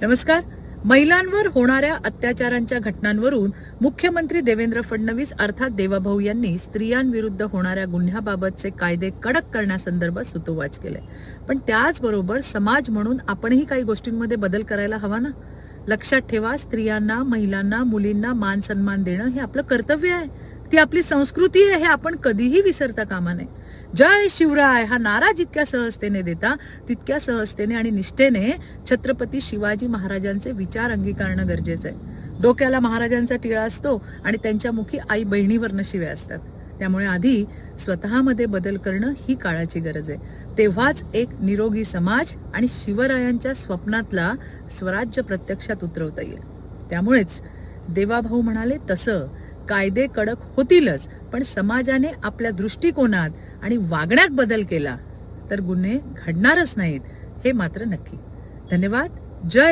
नमस्कार. महिलांवर होणाऱ्या अत्याचारांच्या घटनांवरून मुख्यमंत्री देवेंद्र फडणवीस अर्थात देवाभाऊ यांनी स्त्रियांविरुद्ध होणाऱ्या गुन्ह्याबाबतचे कायदे कडक करण्यासंदर्भात सूतोवाच केले. पण त्याचबरोबर समाज म्हणून आपणही काही गोष्टींमध्ये बदल करायला हवा ना. लक्षात ठेवा, स्त्रियांना, महिलांना, मुलींना मान सन्मान देणं हे आपलं कर्तव्य आहे. ती आपली संस्कृती आहे, हे आपण कधीही विसरता कामा नये. जय शिवराय हा नारा जितक्या सहजतेने देता तितक्या सहजतेने आणि निष्ठेने छत्रपती शिवाजी महाराजांचे विचार अंगीकारणं गरजेचं आहे. डोक्याला महाराजांचा टिळा असतो आणि त्यांच्या मुखी आई बहिणीवर शिव्या असतात. त्यामुळे आधी स्वतःमध्ये बदल करणं ही काळाची गरज आहे. तेव्हाच एक निरोगी समाज आणि शिवरायांच्या स्वप्नातला स्वराज्य प्रत्यक्षात उतरवता येईल. त्यामुळेच देवाभाऊ म्हणाले तसं कायदे कडक होतीलच, पण समाजाने आपल्या दृष्टिकोनात आणि वागण्यात बदल केला तर गुन्हे घडणारच नाहीत, हे मात्र नक्की. धन्यवाद. जय